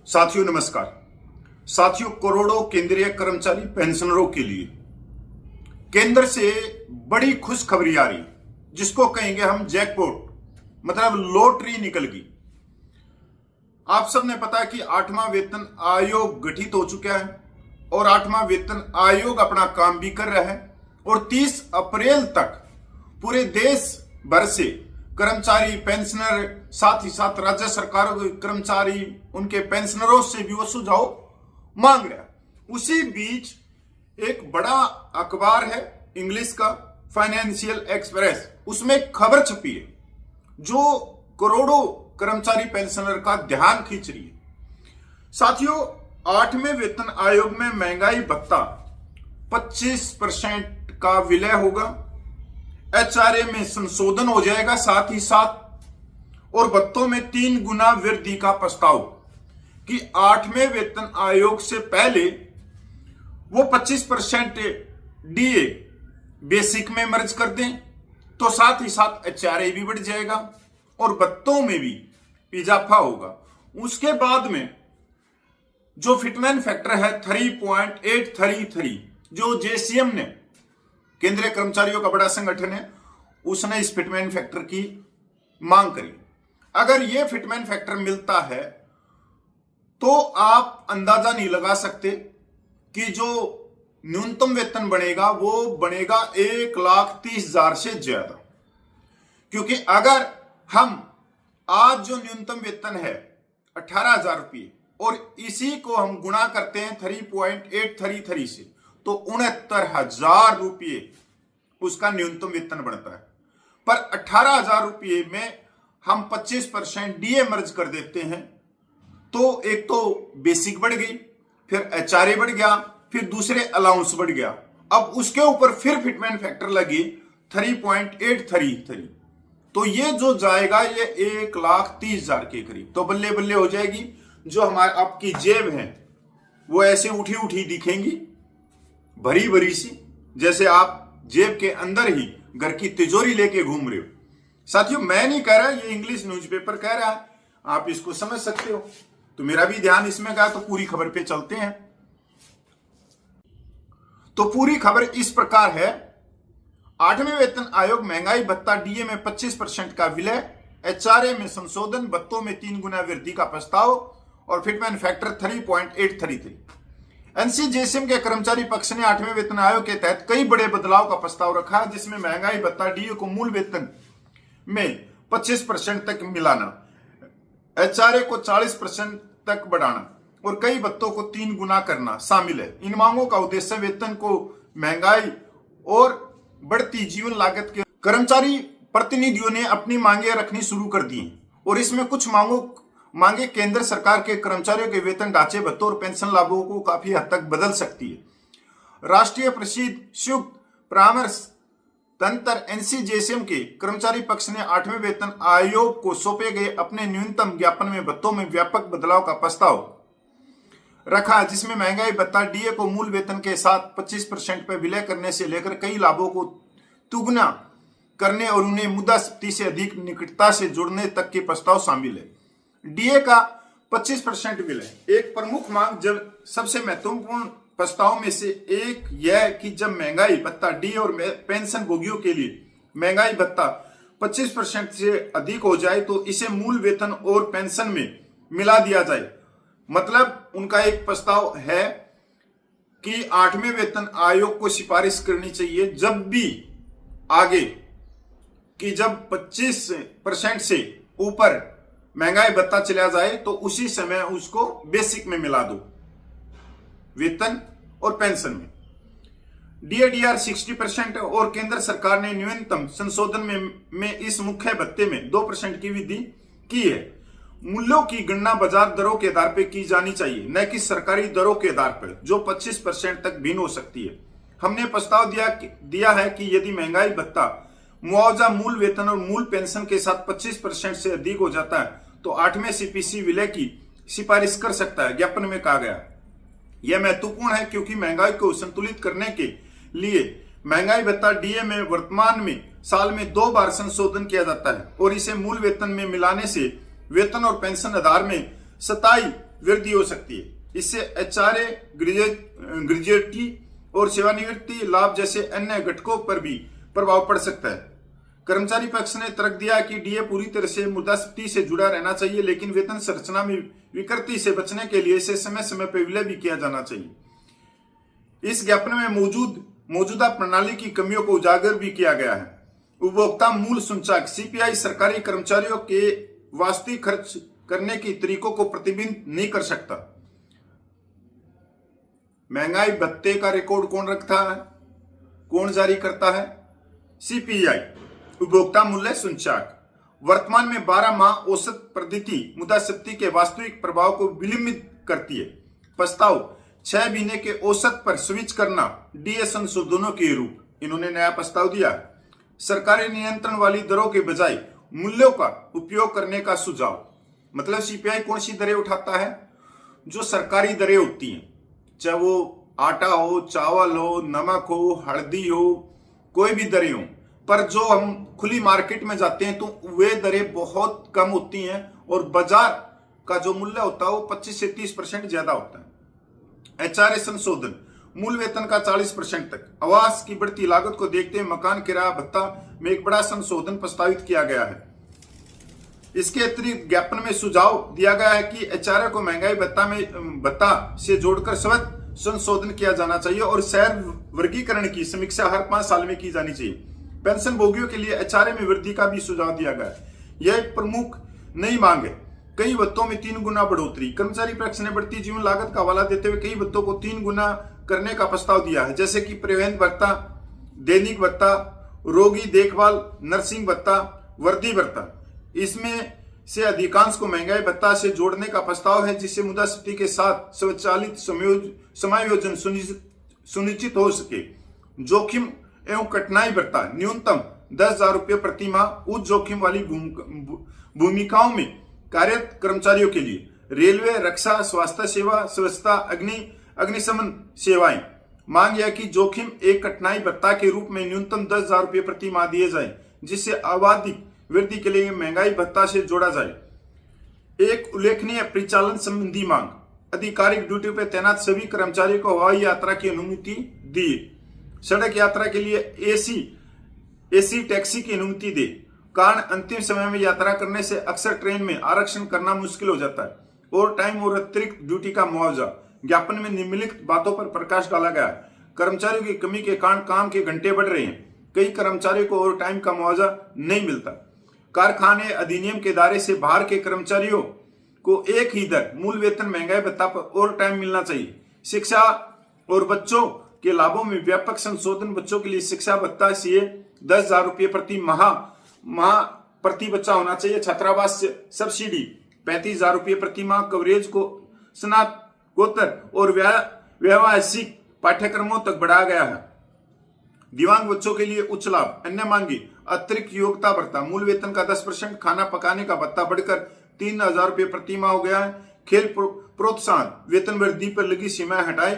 साथियों नमस्कार। साथियों, करोड़ों केंद्रीय कर्मचारी पेंशनरों के लिए केंद्र से बड़ी खुशखबरी आ रही, जिसको कहेंगे हम जैकपॉट, मतलब लॉटरी निकल गई। आप सबने पता है कि 8वां वेतन आयोग गठित हो चुका है और 8वां वेतन आयोग अपना काम भी कर रहा है और 30 अप्रैल तक पूरे देश भर से कर्मचारी, पेंशनर, साथ ही साथ राज्य सरकारों के कर्मचारी, उनके पेंशनरों से भी वो सुझाव मांग रहा है। उसी बीच एक बड़ा अखबार है इंग्लिश का, फाइनेंशियल एक्सप्रेस, उसमें खबर छपी है जो करोड़ों कर्मचारी पेंशनर का ध्यान खींच रही है। साथियों, 8वें वेतन आयोग में महंगाई भत्ता 25% का विलय होगा, एचआरए में संशोधन हो जाएगा, साथ ही साथ और भत्तों में 3 गुना वृद्धि का प्रस्ताव कि 8वें वेतन आयोग से पहले वो 25% डीए बेसिक में मर्ज कर दें, तो साथ ही साथ एचआरए भी बढ़ जाएगा और भत्तों में भी इजाफा होगा। उसके बाद में जो फिटमेन फैक्टर है 3.833, जो जेसीएम ने, केंद्रीय कर्मचारियों का बड़ा संगठन है, उसने इस फिटमेन फैक्टर की मांग करी। अगर यह फिटमेन फैक्टर मिलता है तो आप अंदाजा नहीं लगा सकते कि जो न्यूनतम वेतन बनेगा वो बनेगा 1,30,000 से ज्यादा। क्योंकि अगर हम आज जो न्यूनतम वेतन है 18,000 रुपये और इसी को हम गुणा करते हैं 3.833 से, तो 69,000 रुपये उसका न्यूनतम वेतन बनता है। पर 18,000 रुपये में हम 25% डीए मर्ज कर देते हैं, तो एक तो बेसिक बढ़ गई, फिर एचआरए बढ़ गया, फिर दूसरे अलाउंस बढ़ गया। अब उसके ऊपर फिर फिटमेन फैक्टर लगी 3.833, तो ये जो जाएगा ये 1,30,000 के करीब। तो बल्ले बल्ले हो जाएगी। जो हमारे आपकी जेब है वो ऐसे उठी उठी दिखेंगी, भरी भरी सी, जैसे आप जेब के अंदर ही घर की तिजोरी लेके घूम रहे हो। साथियों, मैं नहीं कह रहा, ये इंग्लिश न्यूज़पेपर कह रहा है, आप इसको समझ सकते हो। तो मेरा भी ध्यान इसमें गया, तो पूरी खबर पे चलते हैं। तो पूरी खबर इस प्रकार है, 8वें वेतन आयोग महंगाई भत्ता डीए में 25% का विलय, एचआरए में संशोधन, भत्तों में 3 गुना वृद्धि का प्रस्ताव और फिटमेन फैक्टर 3.833। एनसीजेसीएम के कर्मचारी पक्ष ने 8वें वेतन आयोग के तहत कई बड़े बदलाव का प्रस्ताव रखा है, जिसमें महंगाई भत्ता डीए को मूल वेतन में 25% तक मिलाना, एचआरए को 40% तक बढ़ाना और कई भत्तों को 3 गुना करना शामिल है। इन मांगों का उद्देश्य वेतन को महंगाई और बढ़ती जीवन लागत के कर्मचारी प्रतिनिधियों ने अपनी मांगे रखनी शुरू कर दी और इसमें कुछ मांगे केंद्र सरकार के कर्मचारियों के वेतन ढांचे, भत्तों और पेंशन लाभों को काफी हद तक बदल सकती है। राष्ट्रीय प्रसिद्ध संयुक्त परामर्श तंत्र एनसीजेसीएम के कर्मचारी पक्ष ने 8वें वेतन आयोग को सौंपे गए अपने न्यूनतम ज्ञापन में भत्तों में व्यापक बदलाव का प्रस्ताव रखा, जिसमें महंगाई भत्ता डीए को मूल वेतन के साथ 25% पर विलय करने से लेकर कई लाभों को दुगुना करने और उन्हें मुद्रास्फीति से अधिक निकटता से जोड़ने तक के प्रस्ताव शामिल है। डीए का 25% विलय एक प्रमुख मांग, जब सबसे महत्वपूर्ण प्रस्ताव में से एक यह कि जब महंगाई भत्ता डीए और पेंशन भोगियों के लिए महंगाई भत्ता 25% से अधिक हो जाए तो इसे मूल वेतन और पेंशन में मिला दिया जाए। मतलब उनका एक प्रस्ताव है कि 8वें वेतन आयोग को सिफारिश करनी चाहिए जब भी आगे कि जब 25% से ऊपर महंगाई भत्ता चला जाए तो उसी समय उसको बेसिक में मिला दो, वेतन और पेंशन में। डीएडीआर 60% और केंद्र सरकार ने न्यूनतम संशोधन में इस मुख्य भत्ते में 2% की वृद्धि की है। मूल्यों की गणना बाजार दरों के आधार पर की जानी चाहिए, न कि सरकारी दरों के आधार पर, जो 25% तक भिन्न हो सकती है। हमने प्रस्ताव दिया है कि यदि महंगाई भत्ता मुआवजा मूल वेतन और मूल पेंशन के साथ 25% से अधिक हो जाता है तो 8वें सीपीसी विलय की सिफारिश कर सकता है, ज्ञापन में कहा गया। यह महत्वपूर्ण है क्योंकि महंगाई को संतुलित करने के लिए महंगाई भत्ता डीए में वर्तमान में साल में 2 बार संशोधन किया जाता है और इसे मूल वेतन में मिलाने से वेतन और पेंशन आधार में 27 वृद्धि हो सकती है। इससे एचआरए, ग्रेजुएटी और सेवानिवृत्ति लाभ जैसे अन्य घटकों पर भी प्रभाव पड़ सकता है। कर्मचारी पक्ष ने तर्क दिया कि डीए पूरी तरह से मुद्रास्फीति से जुड़ा रहना चाहिए, लेकिन वेतन संरचना में विकृति से बचने के लिए इसे समय समय पर विलय भी किया जाना चाहिए। इस ज्ञापन में मौजूदा प्रणाली की कमियों को उजागर भी किया गया है। उपभोक्ता मूल्य सूचकांक सीपीआई सरकारी कर्मचारियों के वास्तविक खर्च करने के तरीकों को प्रतिबिंबित नहीं कर सकता। महंगाई भत्ते का रिकॉर्ड कौन रखता है, कौन जारी करता है? सीपीआई, उपभोक्ता मूल्य सूचकांक। वर्तमान में 12 माह औसत पद्धति मुद्रास्फीति के वास्तविक प्रभाव को विलंबित करती है। प्रस्ताव 6 महीने के औसत पर स्विच करना डीए संशोधनों के रूप इन्होंने नया प्रस्ताव दिया। सरकारी नियंत्रण वाली दरों के बजाय मूल्यों का उपयोग करने का सुझाव। मतलब सीपीआई कौन सी दरें उठाता है? जो सरकारी दरें होती हैं, चाहे वो आटा हो, चावल हो, नमक हो, हल्दी हो, कोई भी दरें हो, पर जो हम खुली मार्केट में जाते हैं तो वे दरें बहुत कम होती हैं और बाजार का जो मूल्य होता है वो 25 से 30% ज्यादा होता है। एचआरए संशोधन, मूल वेतन का 40% तक। आवास की बढ़ती लागत को देखते हुए मकान किराया भत्ता में एक बड़ा संशोधन प्रस्तावित किया गया है। इसके अतिरिक्त ज्ञापन में सुझाव दिया गया है कि एचआरए को महंगाई भत्ता से जोड़कर स्वतः संशोधन किया जाना चाहिए और शहर वर्गीकरण की समीक्षा हर 5 साल में की जानी चाहिए। पेंशन भोगियों के लिए एचआरए में वृद्धि का भी सुझाव दिया गया है। यह एक प्रमुख नई मांग है। कई भत्तों में 3 गुना बढ़ोतरी। कर्मचारी पक्ष ने बढ़ती जीवन लागत का हवाला देते हुए कई भत्तों को 3 गुना करने का प्रस्ताव दिया है, जैसे कि परिवहन भत्ता, दैनिक भत्ता, रोगी देखभाल, नर्सिंग भत्ता, वर्दी भत्ता। इसमें से अधिकांश को महंगाई भत्ता से जोड़ने का प्रस्ताव है, जिससे मुद्रास्फीति के साथ स्वचालित समायोजन सुनिश्चित हो सके। जोखिम एवं कठिनाई भत्ता न्यूनतम 10,000 रुपये प्रति माह उच्च जोखिम वाली भूमिकाओं में कार्यरत कर्मचारियों के लिए। रेलवे, रक्षा, स्वास्थ्य सेवा, स्वच्छता, अग्निशमन सेवाएं। मांग यह कि जोखिम एक कठिनाई भत्ता के रूप में न्यूनतम 10,000 रुपये प्रति माह दिए जाए, जिससे आवधिक वृद्धि के लिए महंगाई भत्ता से जोड़ा जाए। एक उल्लेखनीय परिचालन संबंधी मांग, आधिकारिक ड्यूटी पर तैनात सभी कर्मचारियों को हवाई यात्रा की अनुमति दी। सड़क यात्रा के लिए एसी टैक्सी की अनुमति दे। कारण अंतिम समय में यात्रा करने से अक्सर ट्रेन में आरक्षण करना मुश्किल हो जाता है। ओवर टाइम और अतिरिक्त ड्यूटी का मुआवजा। ज्ञापन में निम्नलिखित बातों पर प्रकाश डाला गया। कर्मचारियों की कमी के कारण काम के घंटे बढ़ रहे हैं। कई कर्मचारियों को ओवर टाइम का मुआवजा नहीं मिलता। कारखाने अधिनियम के दायरे से बाहर के कर्मचारियों को एक ही दर मूल वेतन महंगाई भत्ता पर ओवर टाइम मिलना चाहिए। शिक्षा और बच्चों के लाभों में व्यापक संशोधन। बच्चों के लिए शिक्षा भत्ता से 10,000 रुपये प्रति माह प्रति बच्चा होना चाहिए। छात्रावास सब्सिडी 35,000 रुपये प्रति माह। कवरेज को स्नातकोत्तर और व्यावसायिक पाठ्यक्रमों तक बढ़ाया गया है। दिव्यांग बच्चों के लिए उच्च लाभ। अन्य मांगे, अतिरिक्त योग्यता भत्ता, मूल वेतन का 10%, खाना पकाने का भत्ता बढ़कर 3,000 रुपये प्रति माह हो गया है। खेल प्रोत्साहन, वेतन वृद्धि पर लगी सीमाएं हटाए।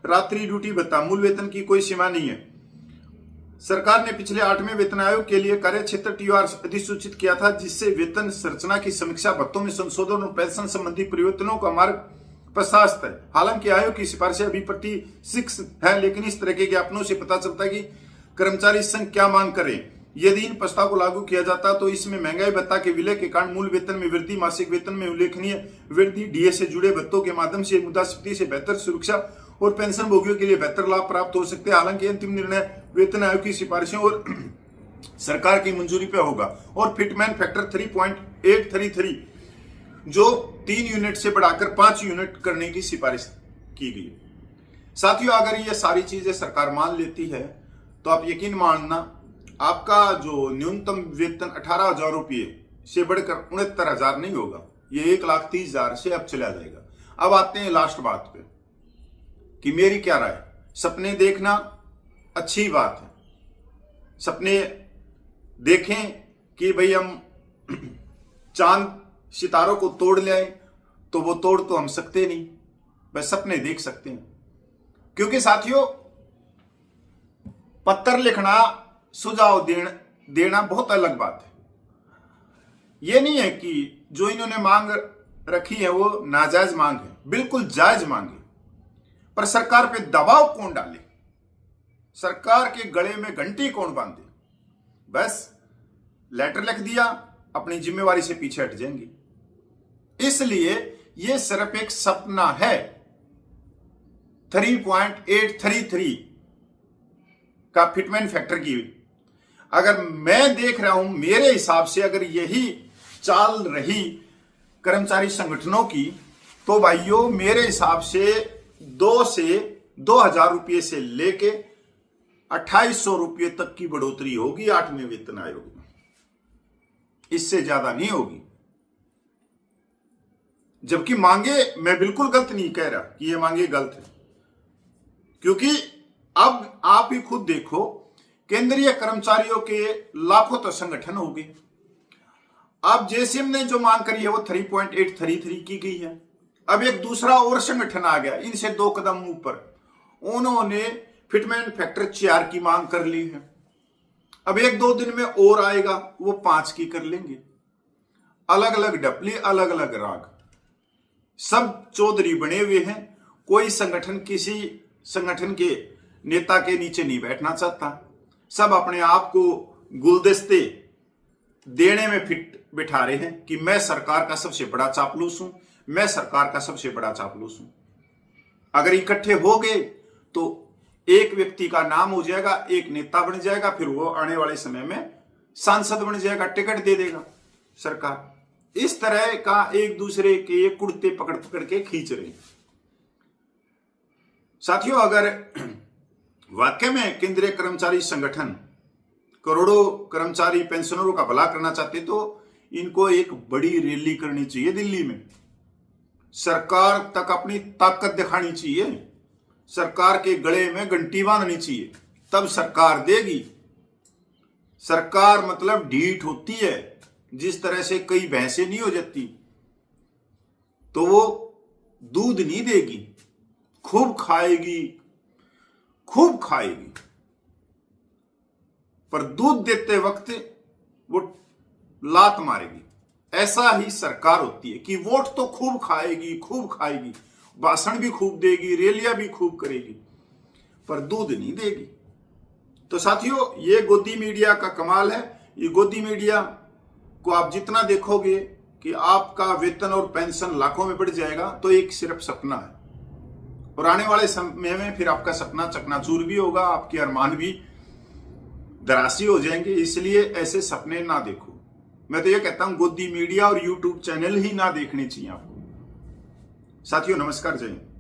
रात्रि ड्यूटी भत्ता, मूल वेतन की कोई सीमा नहीं है। सरकार ने पिछले 8वें वेतन आयोग के लिए कार्य क्षेत्र टीआर अधिसूचित किया था, जिससे वेतन संरचना की समीक्षा, भत्तों में संशोधन और पेंशन संबंधी परिवर्तनों का मार्ग प्रशस्त है। हालांकि आयोग की सिफारिशें अभी प्रतीक्षित है, लेकिन इस तरह के ज्ञापनों से पता चलता है कि कर्मचारी संघ क्या मांग करें। यदि इन प्रस्ताव को लागू किया जाता तो इसमें महंगाई भत्ता के विलय के कारण मूल वेतन में वृद्धि, मासिक वेतन में उल्लेखनीय वृद्धि, डीए से जुड़े भत्तों के माध्यम से मुद्रास्फीति से बेहतर सुरक्षा और पेंशन भोगियों के लिए बेहतर लाभ प्राप्त हो सकते हैं। हालांकि अंतिम निर्णय वेतन आयोग की सिफारिशों और सरकार की मंजूरी पे होगा। और फिटमैन फैक्टर 3.833 जो 3 यूनिट से बढ़ाकर 5 यूनिट करने की सिफारिश की गई। साथियों, अगर ये सारी चीजें सरकार मान लेती है तो आप यकीन मानना, आपका जो न्यूनतम वेतन 18,000 रुपये से बढ़कर 69,000 नहीं होगा, ये 1,30,000 से अब चला जाएगा। अब आते हैं लास्ट बात पे कि मेरी क्या राय। सपने देखना अच्छी बात है, सपने देखें कि भाई हम चांद सितारों को तोड़ ले आए, तो वो तोड़ तो हम सकते नहीं, बस सपने देख सकते हैं। क्योंकि साथियों, पत्र लिखना, सुझाव देना बहुत अलग बात है। ये नहीं है कि जो इन्होंने मांग रखी है वो नाजायज मांग है, बिल्कुल जायज मांग है। पर सरकार पे दबाव कौन डाले, सरकार के गले में घंटी कौन बांधे? बस लेटर लिख दिया, अपनी जिम्मेवारी से पीछे हट जाएंगे। इसलिए ये सिर्फ एक सपना है। 3.833 का फिटमेंट फैक्टर की अगर मैं देख रहा हूं, मेरे हिसाब से अगर यही चाल रही कर्मचारी संगठनों की, तो भाइयों मेरे हिसाब से 2,000 रुपये से लेके 2,800 रुपये तक की बढ़ोतरी होगी 8वें वेतन आयोग में, इससे ज्यादा नहीं होगी। जबकि मांगे, मैं बिल्कुल गलत नहीं कह रहा कि ये मांगे गलत है, क्योंकि अब आप ही खुद देखो, केंद्रीय कर्मचारियों के लाखों तो संगठन हो गए। अब जेसीएम ने जो मांग करी है वो 3.833 की गई है। अब एक दूसरा और संगठन आ गया इनसे 2 कदम ऊपर, उन्होंने फिटमेंट फैक्टर 4 की मांग कर ली है। अब 1-2 दिन में और आएगा, वो 5 की कर लेंगे। अलग अलग डपली, अलग अलग राग, सब चौधरी बने हुए हैं। कोई संगठन किसी संगठन के नेता के नीचे नहीं बैठना चाहता। सब अपने आप को गुलदस्ते देने में फिट बिठा रहे हैं कि मैं सरकार का सबसे बड़ा चापलूस हूं, मैं सरकार का सबसे बड़ा चापलूस हूं। अगर इकट्ठे हो गए तो एक व्यक्ति का नाम हो जाएगा, एक नेता बन जाएगा, फिर वो आने वाले समय में सांसद बन जाएगा, टिकट दे देगा सरकार। इस तरह का एक दूसरे के कुर्ते पकड़ पकड़ के खींच रहे हैं। साथियों, अगर वाकई में केंद्रीय कर्मचारी संगठन करोड़ों कर्मचारी पेंशनरों का भला करना चाहते तो इनको एक बड़ी रैली करनी चाहिए दिल्ली में, सरकार तक अपनी ताकत दिखानी चाहिए, सरकार के गले में घंटी बांधनी चाहिए, तब सरकार देगी। सरकार मतलब ढीठ होती है, जिस तरह से कई भैंसें नहीं हो जाती, तो वो दूध नहीं देगी, खूब खाएगी, खूब खाएगी, पर दूध देते वक्त वो लात मारेगी। ऐसा ही सरकार होती है कि वोट तो खूब खाएगी, खूब खाएगी, भाषण भी खूब देगी, रैलियां भी खूब करेगी, पर दूध नहीं देगी। तो साथियों, ये गोदी मीडिया का कमाल है। ये गोदी मीडिया को आप जितना देखोगे कि आपका वेतन और पेंशन लाखों में बढ़ जाएगा, तो एक सिर्फ सपना है, और आने वाले समय में फिर आपका सपना चकनाचूर भी होगा, आपके अरमान भी धराशी हो जाएंगे। इसलिए ऐसे सपने ना देखो। मैं तो ये कहता हूं, गोदी मीडिया और यूट्यूब चैनल ही ना देखने चाहिए आपको। साथियों, नमस्कार, जय हिंद।